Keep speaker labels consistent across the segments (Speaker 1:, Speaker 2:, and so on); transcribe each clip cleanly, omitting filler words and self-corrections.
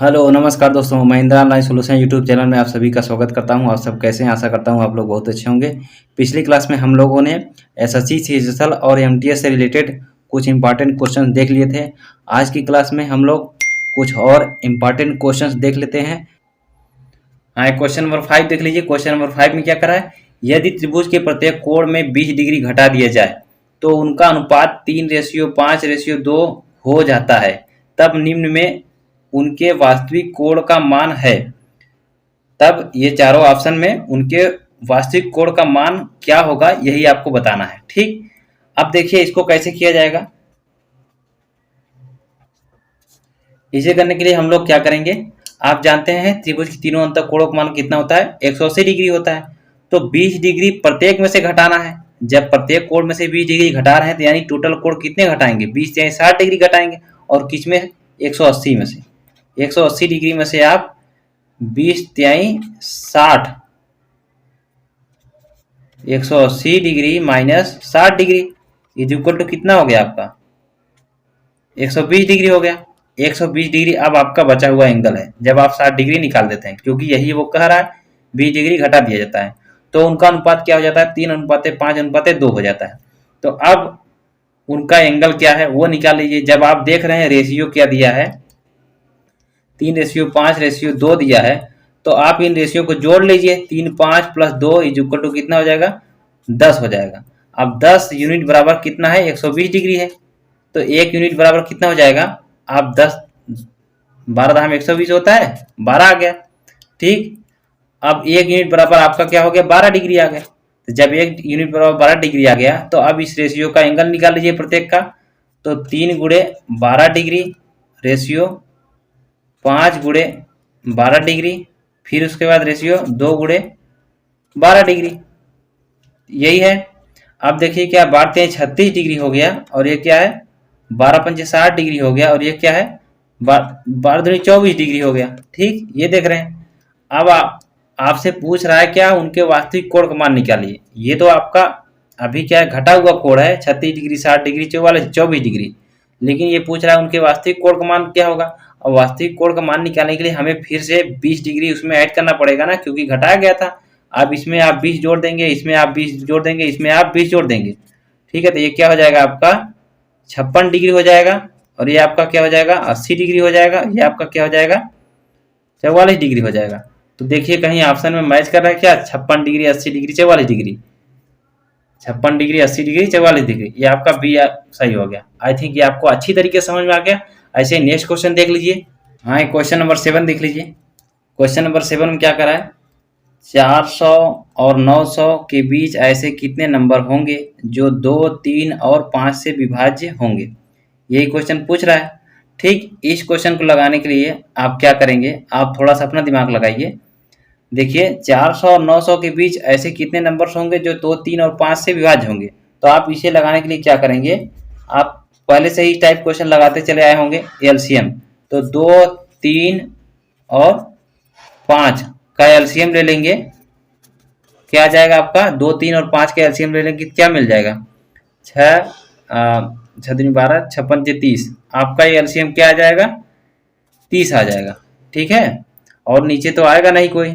Speaker 1: Hello नमस्कार दोस्तों, Mahindra online solution YouTube channel में आप सभी का स्वागत करता हूं। आप सब कैसे हैं? आशा करता हूं आप लोग बहुत अच्छे होंगे। पिछली क्लास में हम लोगों ने एसएससी सीजीएल और एमटीएस से रिलेटेड कुछ इंपॉर्टेंट क्वेश्चन देख लिए थे। आज की क्लास में हम लोग कुछ और इम्पॉर्टेंट क्वेश्चन देख लेते हैं। हाँ, क्वेश्चन नंबर 5 देख लीजिए। क्वेश्चन नंबर 5 में क्या करा है, यदि त्रिभुज के प्रत्येक कोण में 20 डिग्री घटा दिया जाए तो उनका अनुपात 3:5:2 हो जाता है, तब निम्न में उनके वास्तविक कोण का मान है। तब ये चारों ऑप्शन में उनके वास्तविक कोण का मान क्या होगा, यही आपको बताना है। ठीक, अब देखिए इसको कैसे किया जाएगा। इसे करने के लिए हम लोग क्या करेंगे, आप जानते हैं त्रिभुज की तीनों अंतः कोणों का मान कितना होता है, 180 डिग्री होता है। तो 20 डिग्री प्रत्येक में से घटाना है। जब प्रत्येक कोण में से 20 डिग्री घटा रहे हैं तो यानी टोटल कोण कितने घटाएंगे, 20 यानी 60 डिग्री घटाएंगे। और किस में, 180 में से। 180 डिग्री में से आप 20 तिहाई 60, 180 degree minus 60 degree is equal to कितना हो गया आपका, 120 डिग्री हो गया। 120 डिग्री अब आपका बचा हुआ एंगल है जब आप 60 डिग्री निकाल देते हैं, क्योंकि यही वो कह रहा है 20 डिग्री घटा दिया जाता है। तो उनका अनुपात क्या हो जाता है, 3:5:2 हो जाता है। तो अब उनका एंगल क्या है वो निकाल लीजिए। जब आप देख रहे हैं रेशियो क्या दिया है, 3:5:2 दिया है, तो आप इन रेशियो को जोड़ लीजिए। 3 5 प्लस 2 इज इक्वल टू कितना हो जाएगा, 10 हो जाएगा। अब 10 यूनिट बराबर कितना है, 120 डिग्री है। तो 1 यूनिट बराबर कितना हो जाएगा, आप 10 12 धाम 120 होता है, 12 आ गया। ठीक, अब 1 यूनिट बराबर आपका क्या हो गया, 12 डिग्री आ गया। तो जब 1 यूनिट बराबर 12 डिग्री आ गया तो अब इस रेशियो का एंगल निकाल लीजिए प्रत्येक का। तो 3 गुणे 12 डिग्री रेशियो 5 गुणे 12 डिग्री, फिर उसके बाद रेशियो 2 गुणे 12 डिग्री, यही है। अब देखिए क्या, 12 36 डिग्री हो गया और ये क्या है, 12 पंचे 60 डिग्री हो गया और ये क्या है, 12 दूनी 24 डिग्री हो गया। ठीक, ये देख रहे हैं। अब आपसे पूछ रहा है क्या, उनके वास्तविक कोण का मान निकालिए। ये तो आपका अभी क्या है, घटा हुआ कोण है, 36 डिग्री 60 डिग्री 44 24 डिग्री। लेकिन ये पूछ रहा है उनके वास्तविक कोण का मान क्या होगा। और वास्तविक कोण का मान निकालने के लिए हमें फिर से 20 डिग्री उसमें ऐड करना पड़ेगा ना, क्योंकि घटाया गया था। अब इसमें आप 20 जोड़ देंगे, इसमें आप 20 जोड़ देंगे, इसमें आप 20 जोड़ देंगे। ठीक है, तो ये क्या हो जाएगा आपका 56 डिग्री हो जाएगा। और ये आपका क्या हो जाएगा, 80 डिग्री हो जाएगा। ये आपका क्या हो जाएगा, 44 डिग्री हो जाएगा। तो देखिए कहीं ऑप्शन में मैच कर रहा है क्या, 56 degree 80 degree 44 degree, 56 degree 80 degree 44 degree, ये आपका बी सही हो गया। आई थिंक ये आपको अच्छी तरीके से समझ में आ गया। ऐसे नेक्स्ट क्वेश्चन देख लीजिए। हाँ, क्वेश्चन नंबर 7 देख लीजिए। क्वेश्चन नंबर 7 में क्या करा है, 400 और 900 के बीच ऐसे कितने नंबर होंगे जो 2, 3 और 5 से विभाज्य होंगे, यही क्वेश्चन पूछ रहा है। ठीक, इस क्वेश्चन को लगाने के लिए आप क्या करेंगे, आप थोड़ा सा अपना दिमाग लगाइए। देखिए 400 और 900 के बीच ऐसे कितने नंबर्स होंगे जो 2, 3 और 5 से विभाज्य होंगे। तो आप इसे लगाने के लिए क्या करेंगे, आप पहले से ही टाइप क्वेश्चन लगाते चले आए होंगे, एलसीएम। तो 2, 3 और 5 का एलसीएम ले लेंगे, क्या आ जाएगा आपका, 2, 3 और 5 का एलसीएम ले लेंगे, क्या मिल जाएगा, 6 6 12 56 30। आपका ये एलसीएम क्या आ जाएगा, 30 आ जाएगा। ठीक है, और नीचे तो आएगा नहीं कोई।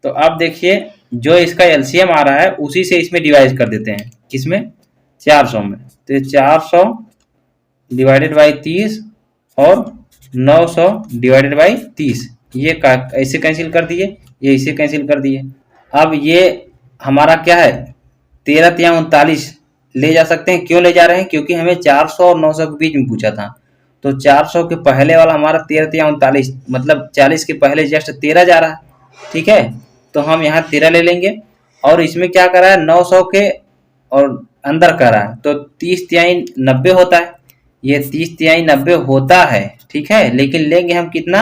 Speaker 1: तो अब देखिए जो इसका एलसीएम आ रहा है उसी से इसमें डिवाइड कर देते हैं, किसमें, 400 में। तो 400 डिवाइडेड बाई 30 और 900 डिवाइडेड बाई 30, ये ऐसे कैंसिल कर दिए, ये इसे कैंसिल कर दिए। अब ये हमारा क्या है, 13 तिया 39 ले जा सकते हैं। क्यों ले जा रहे हैं, क्योंकि हमें 400 और 900 के बीच में पूछा था। तो 400 के पहले वाला हमारा 13 तिया 39, मतलब 40 के पहले जस्ट 13 जा रहा है। ठीक है, तो हम यहाँ 13 ले लेंगे। और इसमें क्या कर रहा है, 900 के और अंदर कर रहा है, तो 30 तिहाई 90 होता है। ये 30 तिहाई 90 होता है। ठीक है, लेकिन लेंगे हम कितना,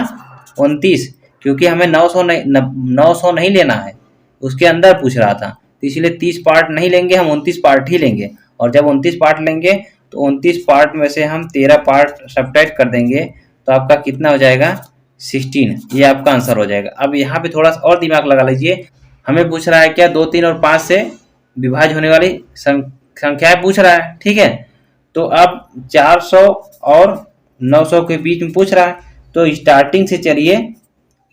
Speaker 1: 29, क्योंकि हमें 900 नहीं लेना है, उसके अंदर पूछ रहा था। तो इसलिए 30 पार्ट नहीं लेंगे, हम 29 पार्ट ही लेंगे। और जब 29 पार्ट लेंगे तो 29 पार्ट में से हम 13 पार्ट सब्ट्रैक्ट कर देंगे, तो आपका कितना हो जाएगा, 16। ये आपका आंसर हो जाएगा। अब यहाँ पे थोड़ा सा और दिमाग लगा लीजिए। हमें पूछ रहा है क्या, 2, 3 और 5 से विभाज्य होने वाली संख्याएं पूछ रहा है। ठीक है, तो अब 400 और 900 के बीच में पूछ रहा है, तो स्टार्टिंग से चलिए,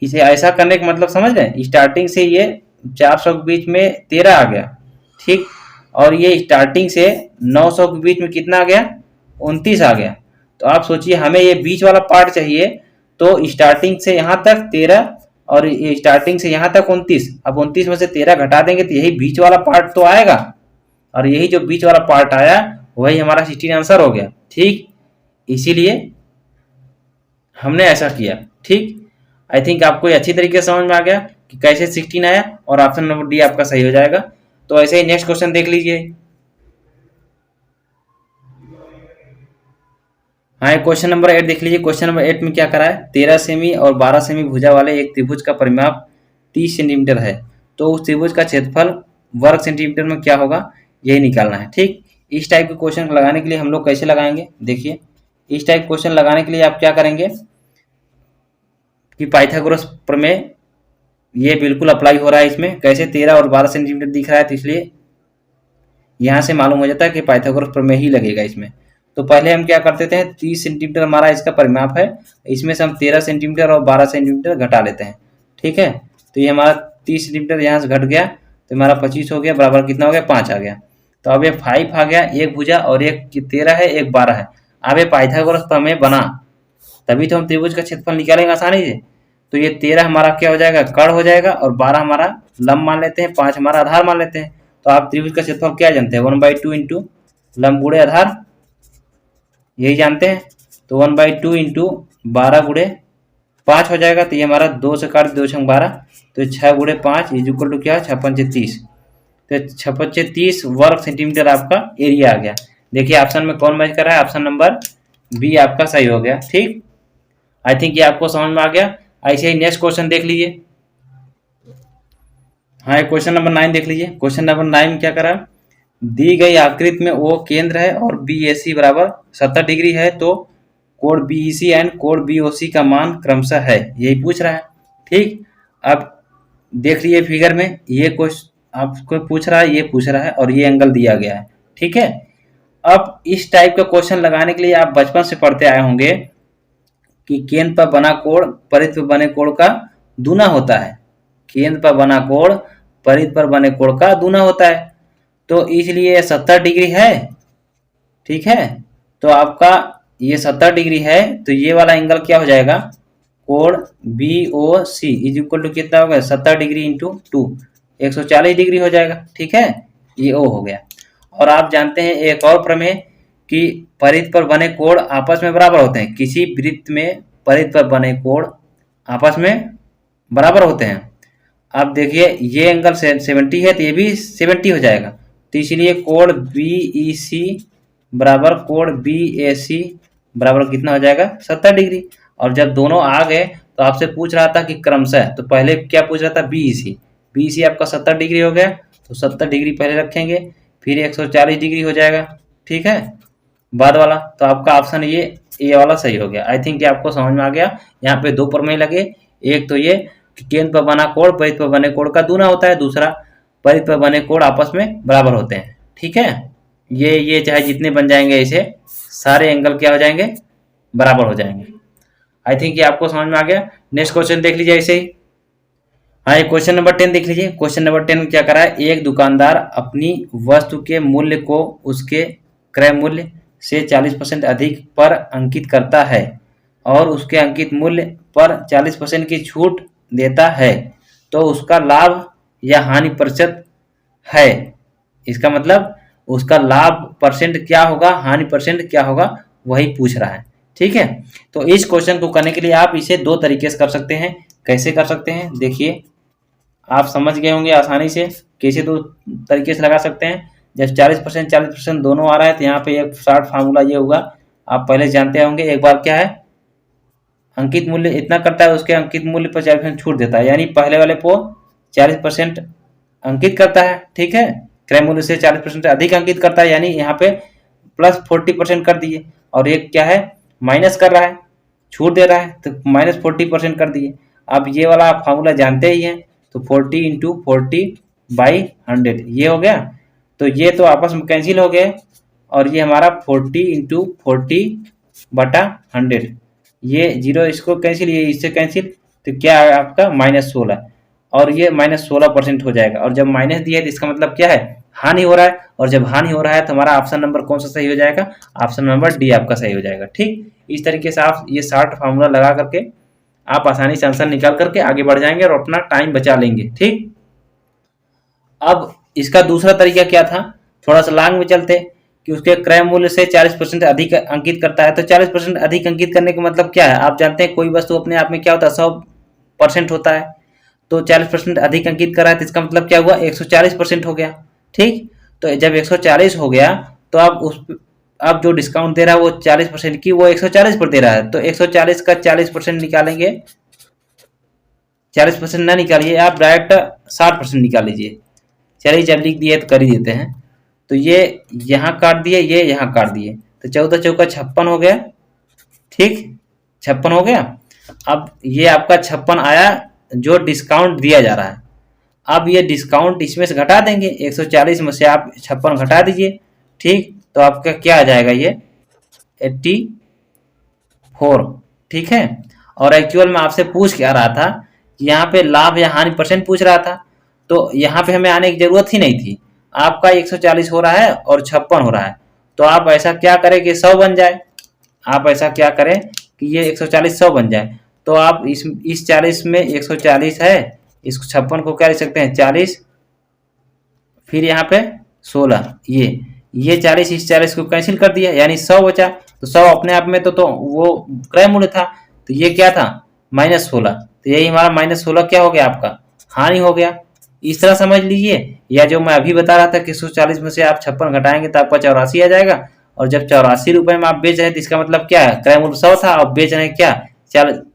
Speaker 1: इसे ऐसा करने का मतलब समझ रहे हैं, स्टार्टिंग से ये 400 के बीच में 13 आ गया, ठीक, और ये स्टार्टिंग से 900 के बीच में कितना आ गया, 29 आ गया। तो आप सोचिए हमें ये बीच वाला पार्ट चाहिए, तो स्टार्टिंग से यहाँ तक 13 और स्टार्टिंग से यहाँ तक 29, अब 29 में से 13 घटा देंगे तो यही बीच वाला पार्ट तो आएगा, और यही जो बीच वाला पार्ट आया वही हमारा 16 आंसर हो गया, ठीक, इसीलिए हमने ऐसा किया, ठीक। आई थिंक आपको अच्छी तरीके से समझ में आ गया कि कैसे 16 आया, और ऑप्शन नंबर डी आपका सही हो जाएगा। तो ऐसे ही नेक्स्ट क्वेश्चन देख लीजिए। हाँ, क्वेश्चन नंबर 8 देख लीजिए। क्वेश्चन नंबर 8 में क्या करा है, 13 सेमी और 12 सेमी भुजा वाले एक त्रिभुज का परिमाप 30 सेंटीमीटर है, तो उस त्रिभुज का क्षेत्रफल वर्ग सेंटीमीटर में क्या होगा, यही निकालना है, ठीक। इस टाइप के क्वेश्चन लगाने के लिए हम लोग कैसे लगाएंगे, देखिए इस टाइप क्वेश्चन लगाने के लिए आप क्या करेंगे कि पाइथागोरस प्रमेय ये बिल्कुल अप्लाई हो रहा है इसमें। कैसे, 13 और 12 सेंटीमीटर दिख रहा है, तो इसलिए यहाँ से मालूम हो जाता है कि पाइथागोरस प्रमेय ही लगेगा इसमें। तो पहले हम क्या करते थे, 30 सेंटीमीटर हमारा इसका परिमाप है, इसमें से हम 13 सेंटीमीटर और 12 सेंटीमीटर घटा लेते हैं, ठीक है। तो ये हमारा 30 सेंटीमीटर यहाँ से घट गया, तो हमारा 25 हो गया, बराबर कितना हो गया, 5 आ गया। तो अब ये 5 आ गया, एक भुजा और एक 13 है, एक 12 है। अब ये पाइथागोरस प्रमेय बना, तभी तो हम त्रिभुज का क्षेत्रफल निकालेंगे आसानी से। तो ये 13 हमारा क्या हो जाएगा, कर्ण हो जाएगा, और 12 हमारा लंब मान लेते हैं, 5 हमारा आधार मान लेते हैं। तो आप त्रिभुज का क्षेत्रफल क्या जानते हैं, 1/2 इंटू लंब गुणे आधार, यही जानते हैं। तो 1/2 इंटू 12 गुणे 5 हो जाएगा। तो ये हमारा 2 से काट 2 6 12, तो 6 गुणे 5 इज इक्वल टू क्या, 6 5 30। तो 6 5 30 वर्ग सेंटीमीटर आपका एरिया आ गया। देखिए ऑप्शन में कौन मैच कर रहा है, ऑप्शन नंबर बी आपका सही हो गया, ठीक। आई थिंक ये आपको समझ में आ गया। ऐसे ही नेक्स्ट क्वेश्चन देख लीजिए। हाँ, क्वेश्चन नंबर 9 देख लीजिए। क्वेश्चन नंबर 9 में क्या करा, दी गई आकृति में ओ केंद्र है और बी ए सी बराबर 70 डिग्री है, तो कोण बी ई सी एंड कोण बी ओ सी का मान क्रमशः है, यही पूछ रहा है, ठीक। अब देख लीजिए फिगर में, ये क्वेश्चन आपको पूछ रहा है, ये पूछ रहा है, और ये एंगल दिया गया है, ठीक है। अब इस टाइप का क्वेश्चन लगाने के लिए आप बचपन से पढ़ते आए होंगे कि केंद्र पर बना कोण परिध पर बने कोण का दूना होता है, केंद्र पर बना कोण परिध पर बने कोण का दूना होता है। तो इसलिए 70 डिग्री है, ठीक है। तो आपका ये 70 डिग्री है, तो ये वाला एंगल क्या हो जाएगा, कोण B O C is equal to कितना होगा, 70 डिग्री इंटू 2, 140 डिग्री हो जाएगा, ठीक है। ये ओ हो गया। और आप जानते हैं एक और प्रमेय कि परिध पर बने कोण आपस में बराबर होते हैं, किसी वृत्त में परिध पर बने कोण आपस में बराबर होते हैं। अब देखिए ये एंगल 70 है, तो ये भी 70 हो जाएगा। तो इसलिए कोण बी ई सी बराबर कोण बी ए सी बराबर कितना हो जाएगा, 70 डिग्री। और जब दोनों आ गए तो आपसे पूछ रहा था कि क्रमशः, तो पहले क्या पूछ रहा था, बी ई सी आपका 70 डिग्री हो गया, तो 70 डिग्री पहले रखेंगे, फिर 140 डिग्री हो जाएगा, ठीक है, बाद वाला। तो आपका ऑप्शन ये वाला सही हो गया। आई थिंक ये आपको समझ में आ गया। यहाँ पे दो प्रमेय लगे, एक तो ये कि केंद्र पर बना कोण परिध पर बने कोण का दूना होता है, दूसरा परिध पर बने कोण आपस में बराबर होते हैं, ठीक है। ये चाहे जितने बन जाएंगे ऐसे सारे एंगल क्या हो जाएंगे, बराबर हो जाएंगे। आई थिंक ये आपको समझ में आ गया। नेक्स्ट क्वेश्चन देख लीजिए ऐसे ही। हाँ, ये क्वेश्चन नंबर 10 देख लीजिए। क्वेश्चन नंबर 10 में क्या करा है, एक दुकानदार अपनी वस्तु के मूल्य को उसके क्रय मूल्य से 40% अधिक पर अंकित करता है और उसके अंकित मूल्य पर 40% की छूट देता है, तो उसका लाभ या हानि प्रतिशत है। इसका मतलब उसका लाभ परसेंट क्या होगा, हानि परसेंट क्या होगा, वही पूछ रहा है, ठीक है। तो इस क्वेश्चन को करने के लिए आप इसे दो तरीके से कर सकते हैं। कैसे कर सकते हैं, देखिए आप समझ गए होंगे आसानी से कैसे दो तरीके से लगा सकते हैं। जब 40% दोनों आ रहा है, तो यहाँ पे एक शॉर्ट फार्मूला ये होगा, आप पहले जानते होंगे। एक बार क्या है, अंकित मूल्य इतना करता है, उसके अंकित मूल्य पर 40% छूट देता है, यानी पहले वाले को 40% अंकित करता है, ठीक है, क्रय मूल्य से 40% अधिक अंकित करता है, यानी यहाँ पे प्लस 40% कर दिए। और एक क्या है, माइनस कर रहा है, छूट दे रहा है, तो माइनस 40% कर दिए। अब ये वाला आप फार्मूला जानते ही हैं, तो 40 इंटू 40/100 ये हो गया। तो ये तो आपस में कैंसिल हो गए, और ये हमारा 40 इंटू 40/100 ये 0 इसको कैंसिल, ये इससे कैंसिल, तो क्या है आपका -16, और ये -16% हो जाएगा। और जब माइनस दिया है तो इसका मतलब क्या है, हानि हो रहा है, और जब हानि हो रहा है तो हमारा ऑप्शन नंबर कौन सा सही हो जाएगा, ऑप्शन नंबर डी आपका सही हो जाएगा। ठीक, इस तरीके से आप ये शॉर्ट फार्मूला लगा करके आप आसानी से आंसर निकाल करके आगे बढ़ जाएंगे और अपना टाइम बचा लेंगे। ठीक, अब इसका दूसरा तरीका क्या था, थोड़ा सा लॉन्ग में चलते कि उसके क्रय मूल्य से 40% अधिक अंकित करता है। तो 40% अधिक अंकित करने का मतलब क्या है, आप जानते हैं कोई वस्तु अपने आप में क्या होता है, 100% होता है, तो 40% अधिक अंकित करा है तो इसका मतलब क्या हुआ, 140% हो गया। ठीक, तो जब 140 हो गया तो आप जो डिस्काउंट दे रहा है वो 40% की, वो 140 पर दे रहा है, तो 140 का 40% निकालेंगे, 40% ना निकालिए आप, डायरेक्ट 60% निकाल लीजिए। चलिए जब लिख दिए तो कर ही देते हैं। तो ये यहाँ काट दिए, ये यहाँ काट दिए, तो 14 चौका 56 हो गया। ठीक, 56 हो गया। अब ये आपका 56 आया जो डिस्काउंट दिया जा रहा है। अब ये डिस्काउंट इसमें से घटा देंगे, 140 में से आप 56 घटा दीजिए। ठीक, तो आपका क्या आ जाएगा, ये 84। ठीक है, और एक्चुअल में आपसे पूछ क्या रहा था कि यहाँ पे लाभ या हानि परसेंट पूछ रहा था, तो यहाँ पे हमें आने की जरूरत ही नहीं थी। आपका 140 हो रहा है और 56 हो रहा है, तो आप ऐसा क्या करें कि 100 बन जाए। आप ऐसा क्या करें कि ये 140 100 बन जाए, तो आप इस 40 में 140 है, इस 56 को क्या लिख सकते हैं 40, फिर यहाँ पे 16, ये 40 इस 40 को कैंसिल कर दिया, यानी 100 बचा। तो 100 अपने आप में तो वो क्रय मूल्य था, तो ये क्या था -16, तो यही हमारा -16 क्या हो गया, आपका हानि हो गया। इस तरह समझ लीजिए, या जो मैं अभी बता रहा था कि 140 में से आप 56 घटाएंगे तो आपका 84 आ जाएगा, और जब 84 रुपए में आप बेच रहे हैं तो इसका मतलब क्या है, क्रय मूल्य 100 था, अब बेच रहे हैं क्या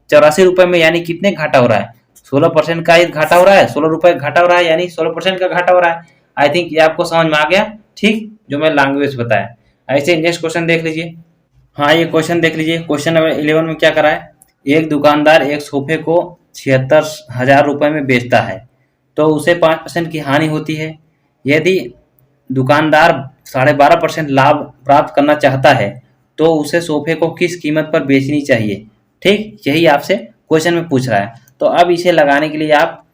Speaker 1: 84 रुपए में, यानी कितने घाटा हो रहा है, 16% का ही घाटा हो रहा है, 16 रुपए घाटा हो रहा है, यानी 16% का घाटा हो रहा है। आई थिंक ये आपको समझ में आ गया। ठीक, जो मैं लैंग्वेज बताया। ऐसे नेक्स्ट क्वेश्चन देख लीजिए। हाँ, ये क्वेश्चन देख लीजिए, क्वेश्चन नंबर 11 में क्या करा है, एक दुकानदार एक सोफे को 76,000 रुपए में बेचता है, तो उसे 5% की हानि होती है। यदि दुकानदार 12.5% लाभ प्राप्त करना चाहता है तो उसे सोफे को किस कीमत पर बेचनी चाहिए। ठीक, यही आपसे क्वेश्चन में पूछ रहा है। तो अब इसे लगाने के लिए आप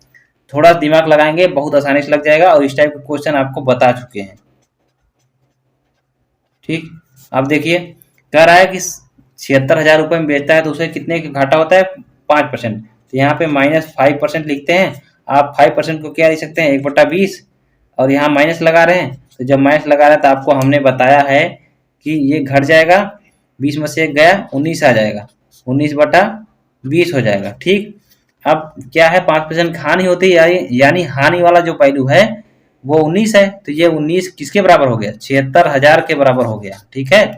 Speaker 1: थोड़ा दिमाग लगाएंगे, बहुत आसानी से लग जाएगा, और इस टाइप के क्वेश्चन आपको बता चुके हैं। ठीक, अब देखिए कह रहा है कि 76,000 रुपये में बेचता है तो उसे कितने का घाटा होता है, 5%। तो यहाँ पे -5% लिखते हैं। आप 5% को क्या लिख सकते हैं, 1/20, और यहाँ माइनस लगा रहे हैं, तो जब माइनस लगा रहे हैं तो आपको हमने बताया है कि ये घट जाएगा, 20 में से 1 गया, 19 आ जाएगा, 19/20 हो जाएगा। ठीक, अब क्या है, 5% हानि होती है, यानी हानि वाला जो पहलू है वो 19 है, तो ये 19 किसके बराबर हो गया, 76,000 के बराबर हो गया। ठीक है,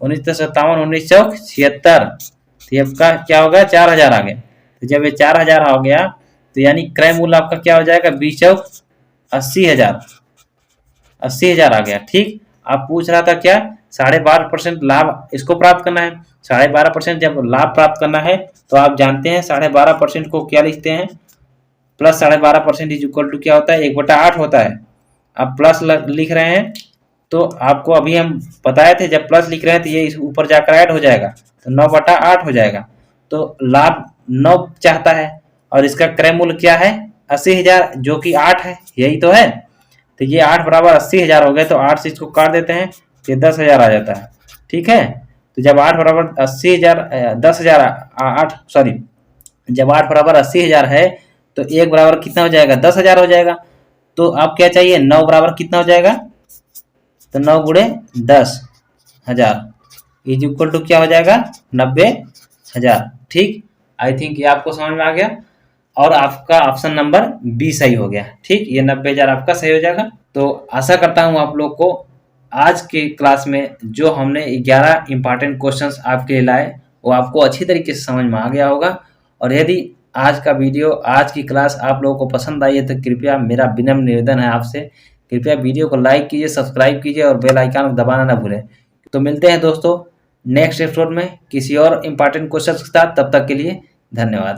Speaker 1: 19 तो 57, 19 चौक 76, तो आपका क्या हो गया, 4,000 आ गया। तो जब ये 4,000 हो गया तो यानी क्रय मूल्य आपका क्या हो जाएगा, 20 चौक 80,000, 80,000 आ गया। ठीक, आप पूछ रहा था क्या, 12.5% लाभ इसको प्राप्त करना है। 12.5% जब लाभ प्राप्त करना है तो आप जानते हैं 12.5% को क्या लिखते हैं, प्लस 12.5% इज इक्वल टू क्या होता है, 1/8 होता है। आप प्लस लिख रहे हैं तो आपको अभी हम बताए थे, जब प्लस लिख रहे हैं तो ये ऊपर जाकर ऐड हो जाएगा, तो 9/8 हो जाएगा। तो लाभ 9 चाहता है और इसका क्रय मूल्य क्या है, 80,000, जो कि 8 है, यही तो है। तो ये 8 बराबर 80,000 हो गए, तो 8 से इसको काट देते हैं, ये 10,000 आ जाता है। ठीक है, तो जब 8 बराबर 80,000, 10,000, 8 सॉरी, जब 8 बराबर 80,000 है तो 1 बराबर कितना हो जाएगा, 10,000 हो जाएगा। तो आप क्या चाहिए, 9 बराबर कितना हो जाएगा, तो 9 गुणे 10,000 इज इक्वल टू क्या हो जाएगा, 90,000। ठीक, आई थिंक ये आपको समझ में आ गया, और आपका ऑप्शन नंबर बी सही हो गया। ठीक, ये 90,000 आपका सही हो जाएगा। तो आशा करता हूँ आप लोग को आज के क्लास में जो हमने 11 इंपॉर्टेंट क्वेश्चंस आपके लिए लाए वो आपको अच्छी तरीके से समझ में आ गया होगा। और यदि आज का वीडियो, आज की क्लास आप लोगों को पसंद आई है तो कृपया, मेरा विनम्र निवेदन है आपसे, कृपया वीडियो को लाइक कीजिए, सब्सक्राइब कीजिए और बेल आइकन को दबाना ना भूलें। तो मिलते हैं दोस्तों नेक्स्ट एपिसोड में किसी और इम्पॉर्टेंट क्वेश्चन के साथ, तब तक के लिए धन्यवाद।